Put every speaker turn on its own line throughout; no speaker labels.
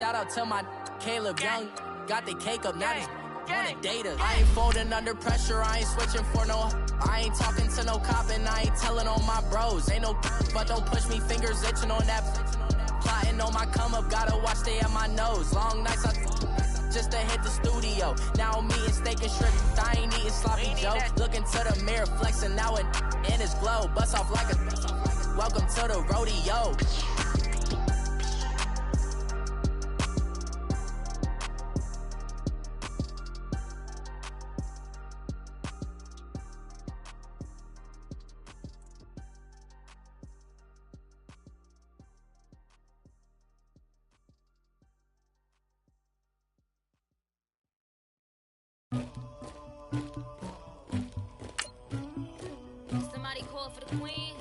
Shout out to my Caleb Young. Got the cake up, now he's wanna date us. I ain't folding under pressure, I ain't switching for no. I ain't talking to no cop and I ain't telling on my bros. Ain't no but don't push me, fingers itching on that. Plotting on my come up, gotta watch stay at my nose. Long nights just to hit the studio. Now I'm eating steak and shrimp, I ain't eating sloppy joe. Looking to the mirror, flexing now and in his glow. Bust off like a welcome to the rodeo.
Somebody call for the queen.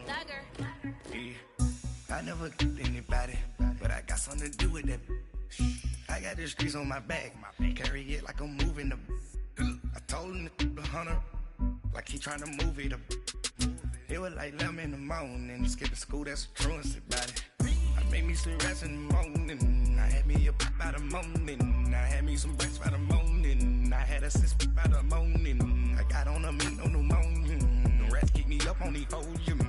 Dagger.
I never killed anybody, but I got something to do with that. I got the streets on my back, carry it like I'm moving the. I told him the hunter, like he trying to move it up. It was like 11 in the morning, skip to school, that's a truancy about it. I made me some rest in the morning, I had me a pop by the morning, I had me some breaks by the morning, I had a sis by the morning, I got on a meat, no pneumonia, the rats keep me up on the podium,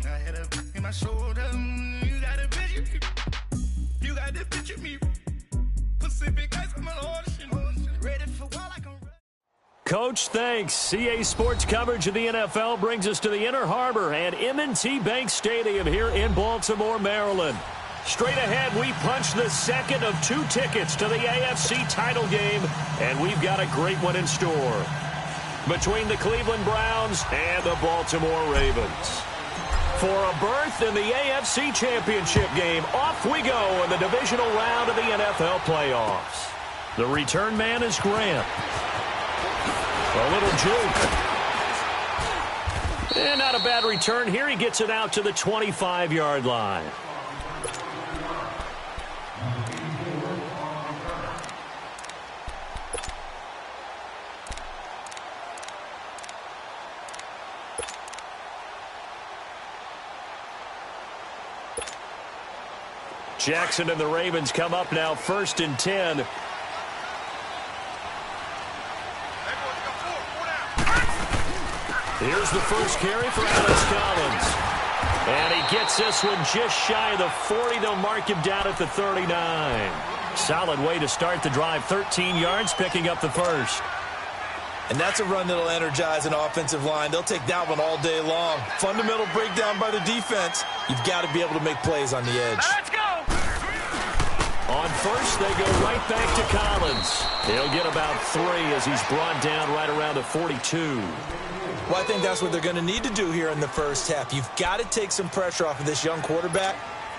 I had a in my shoulder, you got a picture, you got this picture me, Pacific ice on my ocean, ready for while I can.
Coach, thanks. CA Sports coverage of the NFL brings us to the Inner Harbor and M&T Bank Stadium here in Baltimore, Maryland. Straight ahead, we punch the second of 2 tickets to the AFC title game, and we've got a great one in store between the Cleveland Browns and the Baltimore Ravens. For a berth in the AFC Championship game, off we go in the divisional round of the NFL playoffs. The return man is Grant. A little juke. And not a bad return here. He gets it out to the 25-yard line. Jackson and the Ravens come up now 1st and 10. Here's the first carry for Alex Collins. And he gets this one just shy of the 40. They'll mark him down at the 39. Solid way to start the drive. 13 yards, picking up the first.
And that's a run that'll energize an offensive line. They'll take that one all day long. Fundamental breakdown by the defense. You've got to be able to make plays on the edge.
Let's go! On first, they go right back to Collins. He'll get about 3 as he's brought down right around the 42.
Well, I think that's what they're going to need to do here in the first half. You've got to take some pressure off of this young quarterback,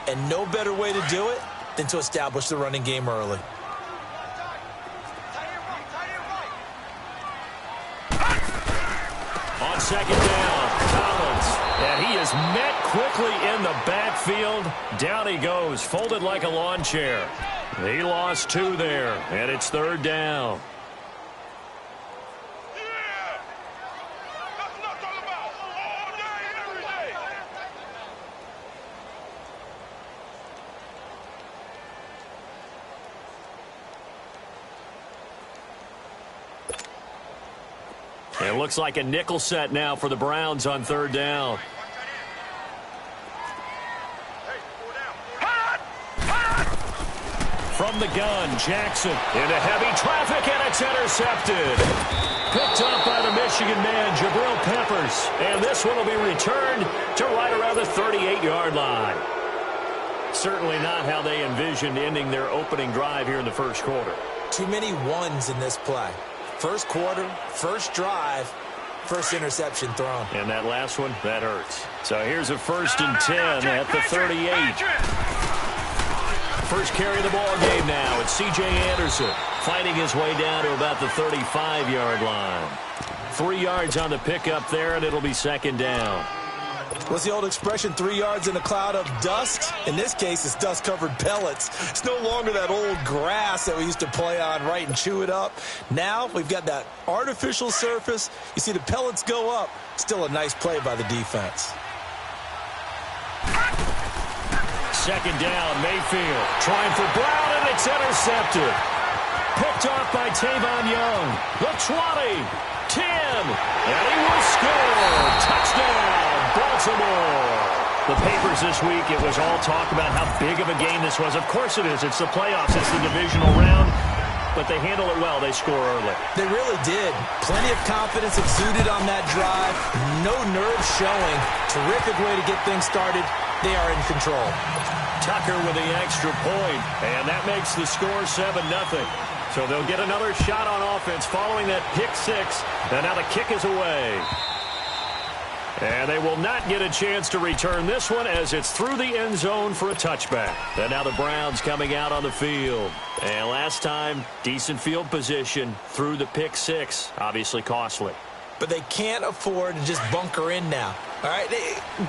and no better way to do it than to establish the running game early.
On second down, Collins. And he is met quickly in the backfield. Down he goes, folded like a lawn chair. He lost 2 there, and it's 3rd down. It looks like a nickel set now for the Browns on 3rd down. From the gun, Jackson into heavy traffic, and it's intercepted. Picked up by the Michigan man, Jabril Peppers. And this one will be returned to right around the 38-yard line. Certainly not how they envisioned ending their opening drive here in the first quarter.
Too many ones in this play. First quarter, first drive, first interception thrown.
And that last one, that hurts. So here's a 1st and 10 at the 38. First carry of the ball game now. It's C.J. Anderson fighting his way down to about the 35-yard line. 3 yards on the pickup there, and it'll be 2nd down.
What's the old expression, 3 yards in a cloud of dust? In this case, it's dust-covered pellets. It's no longer that old grass that we used to play on, right, and chew it up. Now we've got that artificial surface. You see the pellets go up. Still a nice play by the defense.
Second down, Mayfield trying for Brown, and it's intercepted. Picked off by Tavon Young. The 20, 10, and he will score. Touchdown, Baltimore. The papers this week, it was all talk about how big of a game this was. Of course it is. It's the playoffs. It's the divisional round. But they handle it well. They score early.
They really did. Plenty of confidence exuded on that drive. No nerves showing. Terrific way to get things started. They are in control.
Tucker with the extra point, and that makes the score 7-0. So they'll get another shot on offense following that pick six, and now the kick is away. And they will not get a chance to return this one as it's through the end zone for a touchback. And now the Browns coming out on the field. And last time, decent field position through the pick six, obviously costly.
But they can't afford to just bunker in now. All right,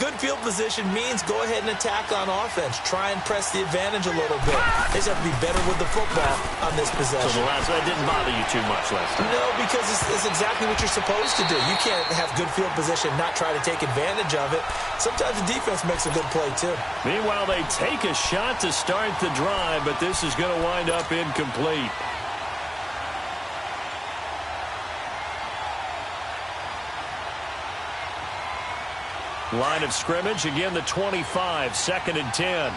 good field position means go ahead and attack on offense. Try and press the advantage a little bit. They just have to be better with the football on this possession.
So that didn't bother you too much last time?
No, because it's exactly what you're supposed to do. You can't have good field position, not try to take advantage of it. Sometimes the defense makes a good play, too.
Meanwhile, they take a shot to start the drive, but this is going to wind up incomplete. Line of scrimmage, again the 25, 2nd and 10.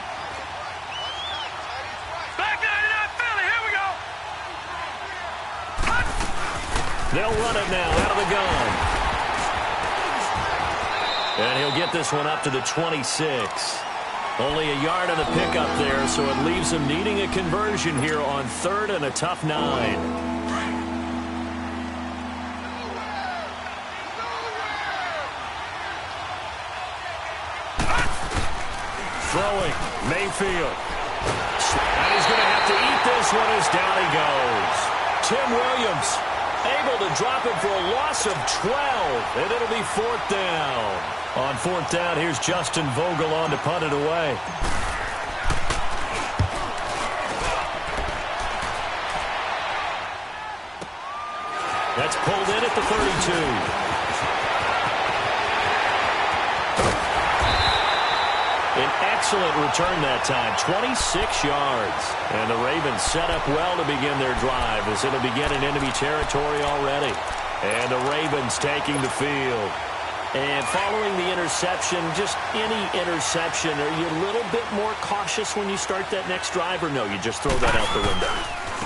Back there, Philly, here we go.
They'll run it now out of the gun. And he'll get this one up to the 26. Only a yard on the pickup there, so it leaves him needing a conversion here on 3rd and a tough 9. Throwing, Mayfield. And he's going to have to eat this one as down he goes. Tim Williams able to drop it for a loss of 12, and it'll be 4th down. On 4th down, here's Justin Vogel on to punt it away. That's pulled in at the 32. An excellent return that time, 26 yards. And the Ravens set up well to begin their drive as it'll begin in enemy territory already. And the Ravens taking the field. And following the interception, just any interception, are you a little bit more cautious when you start that next drive, or no, you just throw that out the window?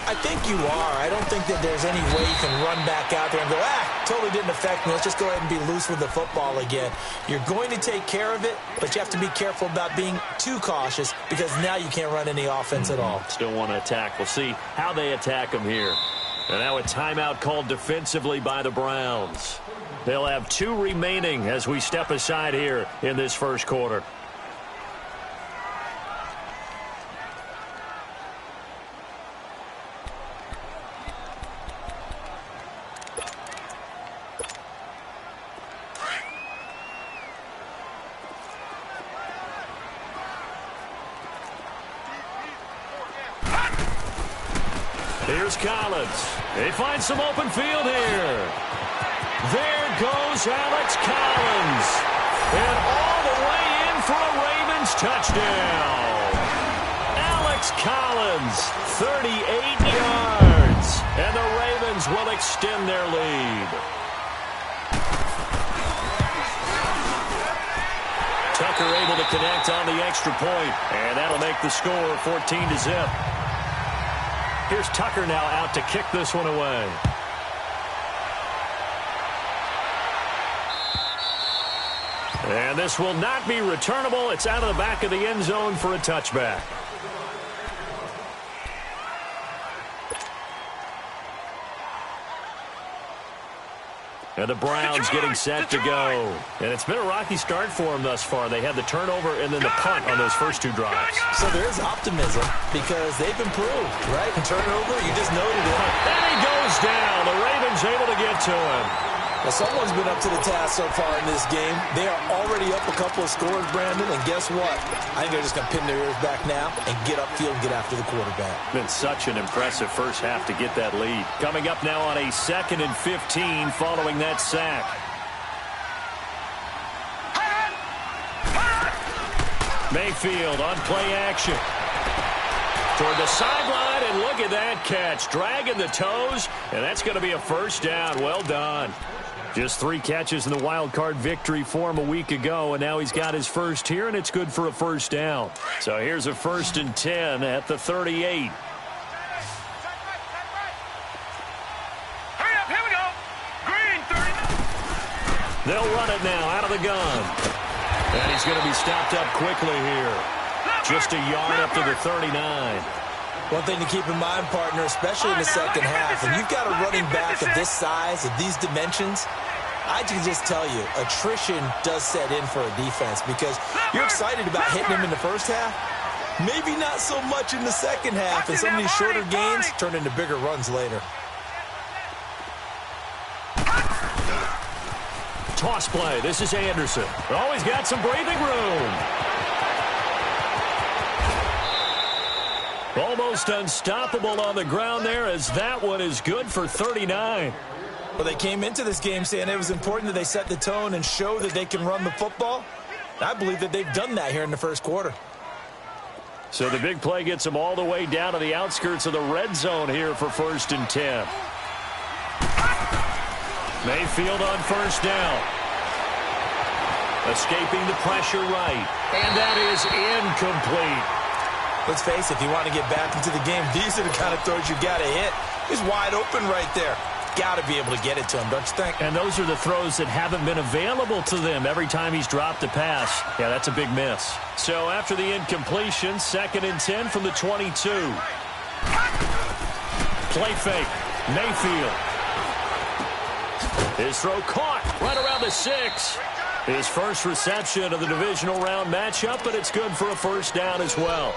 I think you are. I don't think that there's any way you can run back out there and go, totally didn't affect me. Let's just go ahead and be loose with the football again. You're going to take care of it, but you have to be careful about being too cautious because now you can't run any offense at all.
Still want to attack. We'll see how they attack them here. And now a timeout called defensively by the Browns. They'll have 2 remaining as we step aside here in this first quarter. Here's Collins. They find some open field here. There goes Alex Collins. And all the way in for a Ravens touchdown. Alex Collins, 38 yards. And the Ravens will extend their lead. Tucker able to connect on the extra point. And that'll make the score 14-0. Here's Tucker now out to kick this one away. And this will not be returnable. It's out of the back of the end zone for a touchback. And the Browns getting set to go. And it's been a rocky start for them thus far. They had the turnover and then the punt on those first 2 drives.
So there is optimism because they've improved, right? And turnover, you just noted it.
And he goes down. The Ravens able to get to him.
Now, someone's been up to the task so far in this game. They are already up a couple of scores, Brandon, and guess what? I think they're just going to pin their ears back now and get upfield and get after the quarterback.
Been such an impressive first half to get that lead. Coming up now on a 2nd and 15 following that sack. Mayfield on play action. Toward the sideline, and look at that catch. Dragging the toes, and that's going to be a first down. Well done. Just 3 catches in the wild card victory for him a week ago, and now he's got his first here, and it's good for a first down. So here's a 1st and 10 at the 38.
Hurry up, here we go. Green, 30.
They'll run it now out of the gun. And he's going to be stopped up quickly here. Just a yard up to the 39.
One thing to keep in mind, partner, especially in the second half, when you've got a running back of this size, of these dimensions, I can just tell you, attrition does set in for a defense because you're excited about hitting him in the first half. Maybe not so much in the second half, and some of these shorter gains turn into bigger runs later.
Toss play. This is Anderson. Oh, he's got some breathing room. Almost unstoppable on the ground there as that one is good for 39.
Well, they came into this game saying it was important that they set the tone and show that they can run the football. I believe that they've done that here in the first quarter.
So the big play gets them all the way down to the outskirts of the red zone here for 1st and 10. Mayfield on first down. Escaping the pressure right. And that is incomplete.
Let's face it, if you want to get back into the game, these are the kind of throws you got to hit. He's wide open right there. Got to be able to get it to him, don't you think?
And those are the throws that haven't been available to them every time he's dropped a pass. Yeah, that's a big miss. So after the incompletion, 2nd and 10 from the 22. Play fake. Mayfield. His throw caught right around the 6. His first reception of the divisional round matchup, but it's good for a first down as well.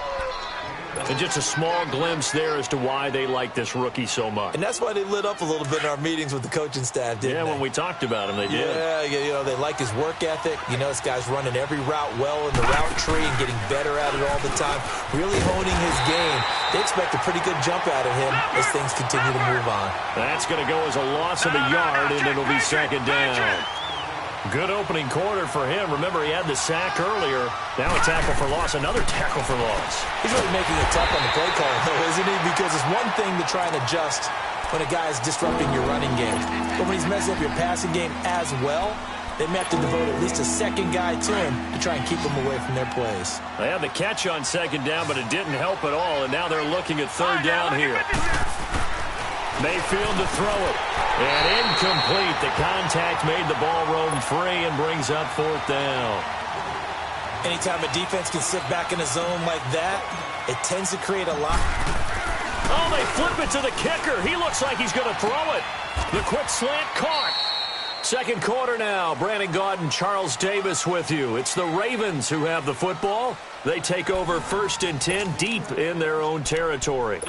And just a small glimpse there as to why they like this rookie so much.
And that's why they lit up a little bit in our meetings with the coaching staff, didn't they?
Yeah, when we talked about him, they did.
Yeah, you know, they like his work ethic. You know, this guy's running every route well in the route tree and getting better at it all the time, really honing his game. They expect a pretty good jump out of him as things continue to move on.
That's going to go as a loss of a yard, and it'll be 2nd down. Good opening quarter for him. Remember, he had the sack earlier. Now a tackle for loss, another tackle for loss.
He's really making it tough on the play call, though, isn't he? Because it's one thing to try and adjust when a guy is disrupting your running game. But when he's messing up your passing game as well, they may have to devote at least a second guy to him to try and keep him away from their plays.
They had the catch on 2nd down, but it didn't help at all, and now they're looking at 3rd down here. Mayfield to throw it. And incomplete. The contact made the ball roam free and brings up 4th down.
Anytime a defense can sit back in a zone like that, it tends to create a lot.
Oh, they flip it to the kicker. He looks like he's going to throw it. The quick slant caught. 2nd quarter now. Brandon Gaudin, Charles Davis with you. It's the Ravens who have the football. They take over 1st and 10 deep in their own territory.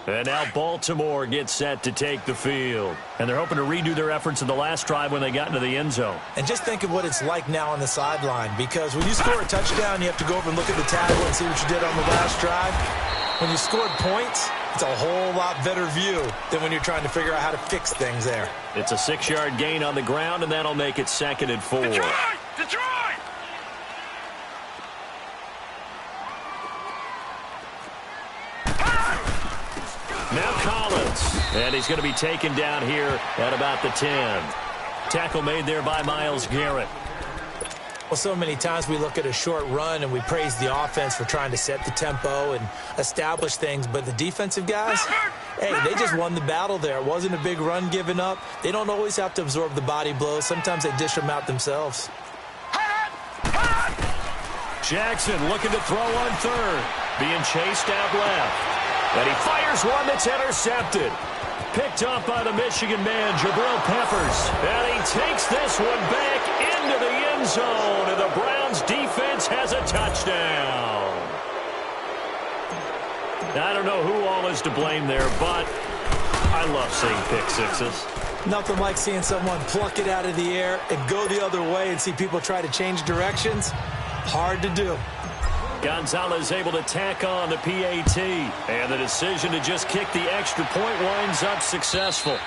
And now Baltimore gets set to take the field. And they're hoping to redo their efforts in the last drive when they got into the end zone.
And just think of what it's like now on the sideline. Because when you score a touchdown, you have to go over and look at the tackle and see what you did on the last drive. When you scored points, it's a whole lot better view than when you're trying to figure out how to fix things there.
It's a 6-yard gain on the ground, and that'll make it 2nd and 4.
Detroit!
Now Collins, and he's going to be taken down here at about the 10. Tackle made there by Myles Garrett.
Well, so many times we look at a short run and we praise the offense for trying to set the tempo and establish things, but the defensive guys, hey, they just won the battle there. It wasn't a big run given up. They don't always have to absorb the body blows. Sometimes they dish them out themselves.
Jackson looking to throw on 3rd, being chased out left. And he fires one that's intercepted. Picked up by the Michigan man, Jabril Peppers. And he takes this one back into the end zone. And the Browns defense has a touchdown. I don't know who all is to blame there, but I love seeing pick sixes.
Nothing like seeing someone pluck it out of the air and go the other way and see people try to change directions. Hard to do.
Gonzalez able to tack on the PAT. And the decision to just kick the extra point winds up successful.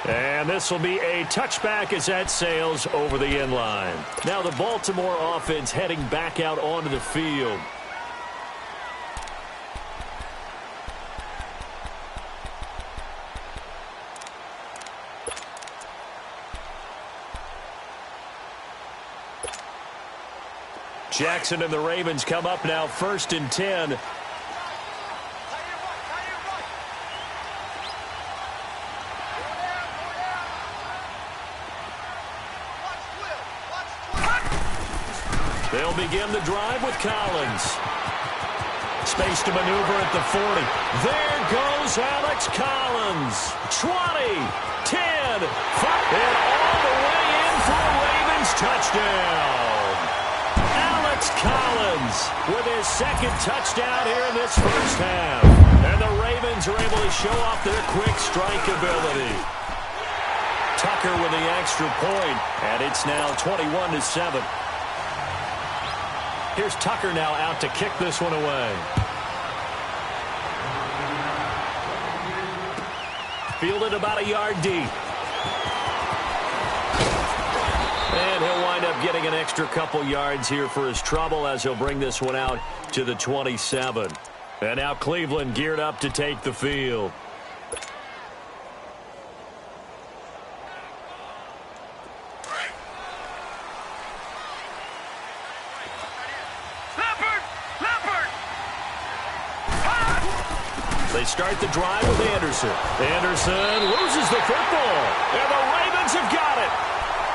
And this will be a touchback as that sails over the end line. Now the Baltimore offense heading back out onto the field. Jackson and the Ravens come up now 1st and 10. They'll begin the drive with Collins. Space to maneuver at the 40. There goes Alex Collins. 20, 10, 5, and all the way in for a Ravens touchdown. Alex Collins with his second touchdown here in this first half. And the Ravens are able to show off their quick strike ability. Tucker with the extra point, and it's now 21-7. Here's Tucker now out to kick this one away. Fielded about a yard deep. And he'll wind up getting an extra couple yards here for his trouble as he'll bring this one out to the 27. And now Cleveland geared up to take the field. They start the drive with Anderson. Anderson loses the football. And the Ravens have got it.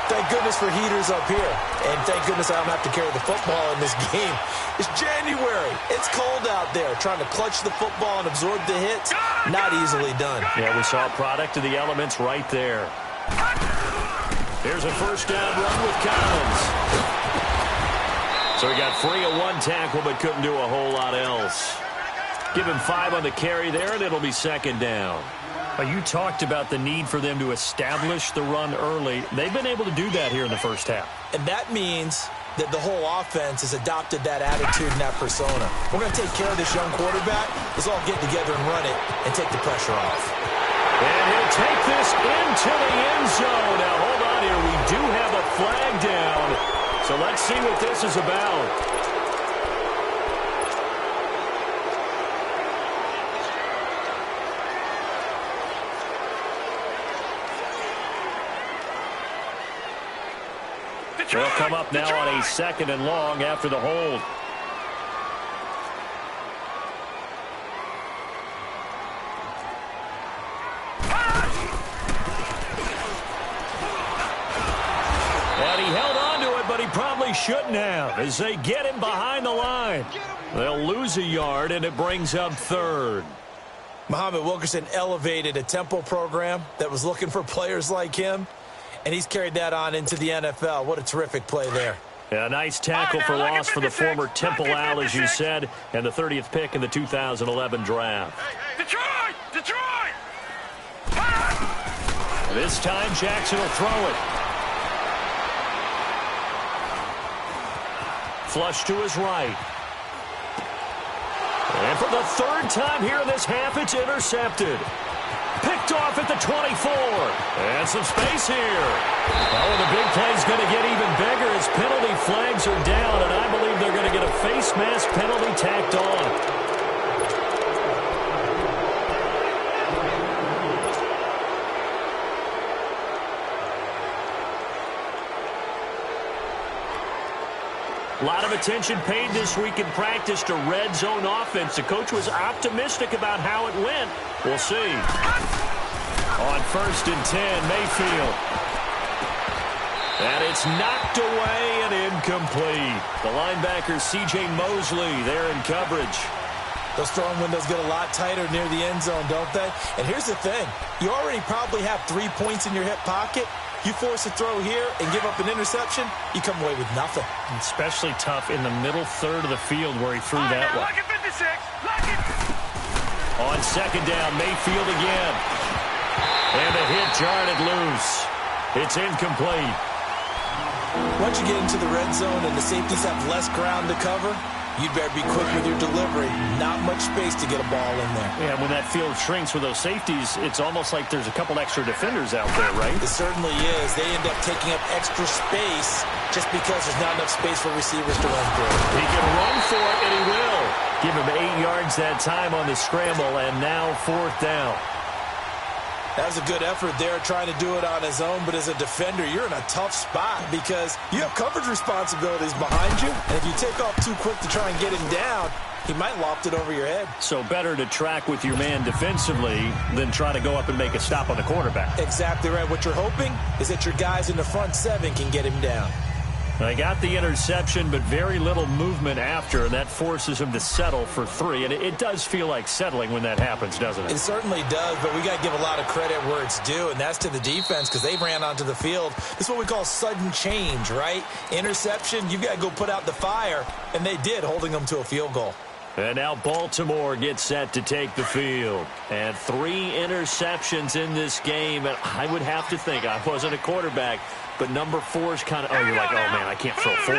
Thank goodness for heaters up here. And thank goodness I don't have to carry the football in this game. It's January. It's cold out there. Trying to clutch the football and absorb the hits, not easily done.
Yeah, we saw a product of the elements right there. Here's a first down run with Collins. So he got free of one tackle but couldn't do a whole lot else. Give him 5 on the carry there, and it'll be second down. You talked about the need for them to establish the run early. They've been able to do that here in the first half.
And that means that the whole offense has adopted that attitude and that persona. We're going to take care of this young quarterback. Let's all get together and run it and take the pressure off.
And he'll take this into the end zone. Now, hold on here. We do have a flag down. So let's see what this is about. They'll come up now on a 2nd and long after the hold. And he held on to it, but he probably shouldn't have as they get him behind the line. They'll lose a yard, and it brings up 3rd.
Muhammad Wilkerson elevated a tempo program that was looking for players like him. And he's carried that on into the NFL. What a terrific play there.
Yeah, a nice tackle for loss for the former Temple Owl, as you said, and the 30th pick in the 2011 draft.
Detroit! Detroit!
This time, Jackson will throw it. Flush to his right. And for the 3rd time here in this half, it's intercepted. Picked off at the 24. And some space here. Oh, the big play's going to get even bigger as penalty flags are down, and I believe they're going to get a face mask penalty tacked on. A lot of attention paid this week in practice to red zone offense. The coach was optimistic about how it went. We'll see. On 1st and 10, Mayfield. And it's knocked away and incomplete. The linebacker, C.J. Mosley, there in coverage.
Those throwing windows get a lot tighter near the end zone, don't they? And here's the thing. You already probably have 3 points in your hip pocket. You force a throw here and give up an interception, you come away with nothing.
Especially tough in the middle third of the field where he threw that one.
Lock it 56. Lock it.
On second down, Mayfield again. And the hit jarred it loose. It's incomplete.
Once you get into the red zone and the safeties have less ground to cover, you'd better be quick with your delivery. Not much space to get a ball in there.
Yeah, when that field shrinks with those safeties, it's almost like there's a couple extra defenders out there, right?
It certainly is. They end up taking up extra space just because there's not enough space for receivers to run through.
He can run for it, and he will. Give him 8 yards that time on the scramble, and now 4th down.
That was a good effort there trying to do it on his own, but as a defender, you're in a tough spot because you have coverage responsibilities behind you, and if you take off too quick to try and get him down, he might loft it over your head.
So better to track with your man defensively than try to go up and make a stop on the quarterback.
Exactly right. What you're hoping is that your guys in the front 7 can get him down.
They got the interception, but very little movement after, and that forces him to settle for 3. And it does feel like settling when that happens, doesn't it?
It certainly does, but we got to give a lot of credit where it's due, and that's to the defense because they ran onto the field. This is what we call sudden change, right? Interception, you've got to go put out the fire, and they did, holding them to a field goal.
And now Baltimore gets set to take the field. And 3 interceptions in this game. And I would have to think, I wasn't a quarterback, but number 4 is kind of, you're like, oh, man, I can't throw 4.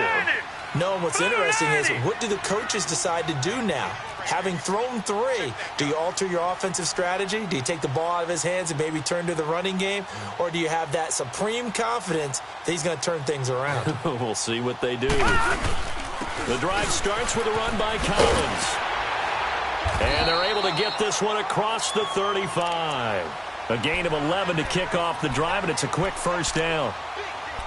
No, and what's interesting is what do the coaches decide to do now? Having thrown 3, do you alter your offensive strategy? Do you take the ball out of his hands and maybe turn to the running game? Or do you have that supreme confidence that he's going to turn things around?
We'll see what they do. The drive starts with a run by Collins. And they're able to get this one across the 35. A gain of 11 to kick off the drive, and it's a quick 1st down.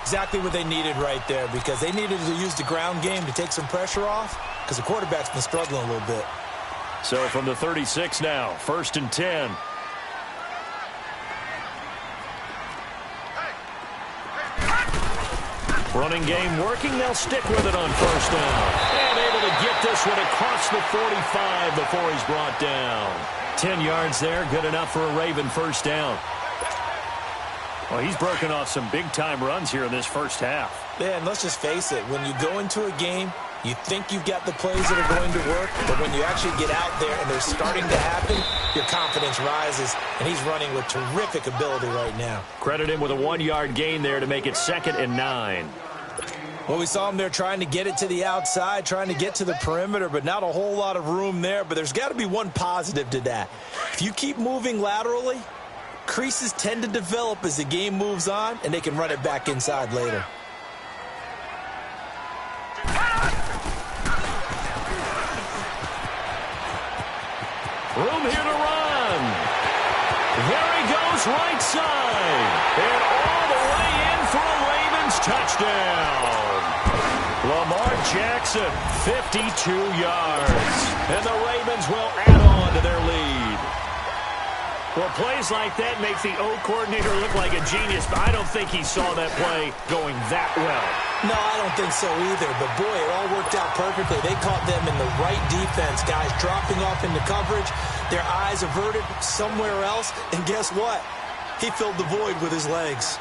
Exactly what they needed right there because they needed to use the ground game to take some pressure off because the quarterback's been struggling a little bit.
So from the 36 now, 1st and 10. Running game working. They'll stick with it on 1st down. And able to get this one across the 45 before he's brought down. 10 yards there, good enough for a Raven 1st down. Well, he's broken off some big-time runs here in this 1st half.
Yeah, and let's just face it. When you go into a game, you think you've got the plays that are going to work, but when you actually get out there and they're starting to happen, your confidence rises, and he's running with terrific ability right now.
Credit him with a 1-yard gain there to make it 2nd and 9.
Well, we saw him there trying to get it to the outside, trying to get to the perimeter, but not a whole lot of room there. But there's got to be one positive to that. If you keep moving laterally, creases tend to develop as the game moves on, and they can run it back inside later.
Room here to run. There he goes, right side. And all the way in for a Ravens touchdown. Lamar Jackson, 52 yards. And the Ravens will add on to their lead. Well, plays like that make the O coordinator look like a genius, but I don't think he saw that play going that well.
No, I don't think so either, but boy, it all worked out perfectly. They caught them in the right defense, guys dropping off into coverage, their eyes averted somewhere else, and guess what? He filled the void with his legs.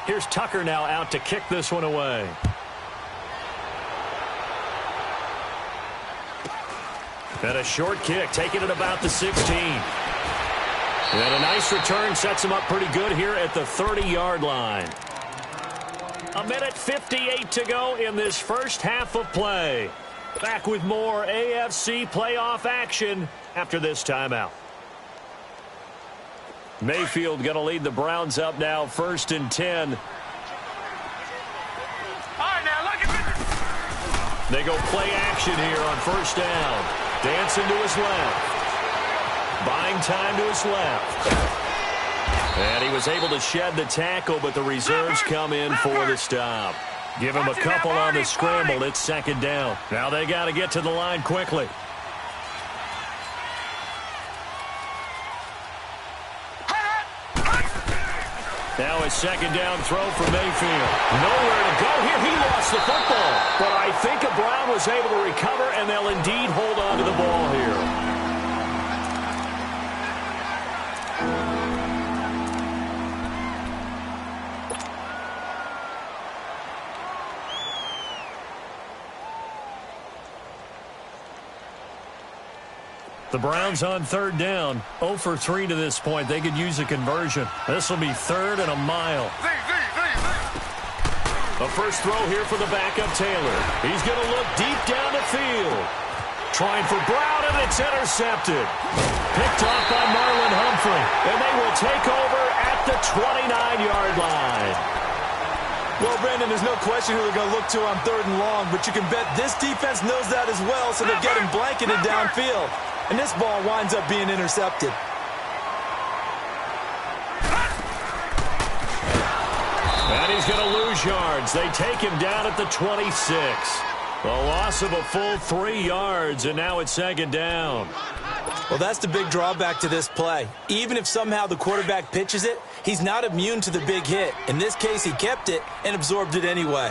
Here's Tucker now out to kick this one away. And a short kick, taking it about the 16. And a nice return sets him up pretty good here at the 30-yard line. 1:58 to go in this 1st half of play. Back with more AFC playoff action after this timeout. Mayfield going to lead the Browns up now, 1st and 10.
All right, now look at this.
They go play action here on 1st down. Dancing to his left. Buying time to his left. And he was able to shed the tackle, but the reserves come in for the stop. Give him a couple on the scramble. It's 2nd down. Now they got to get to the line quickly. Now a 2nd down throw for Mayfield. Nowhere to go here. He lost the football. But I think a Brown was able to recover, and they'll indeed hold on to the ball here. The Browns on third down. 0 for 3 to this point. They could use a conversion. This will be 3rd and a mile. The first throw here for the backup Taylor. He's going to look deep down the field. Trying for Brown, and it's intercepted. Picked off by Marlon Humphrey. And they will take over at the 29-yard line.
Well, Brandon, there's no question who they're going to look to on 3rd and long, but you can bet this defense knows that as well, so they're getting blanketed downfield. And this ball winds up being intercepted.
And he's going to lose yards. They take him down at the 26. A loss of a full 3 yards, and now it's 2nd down.
Well, that's the big drawback to this play. Even if somehow the quarterback pitches it, he's not immune to the big hit. In this case, he kept it and absorbed it anyway.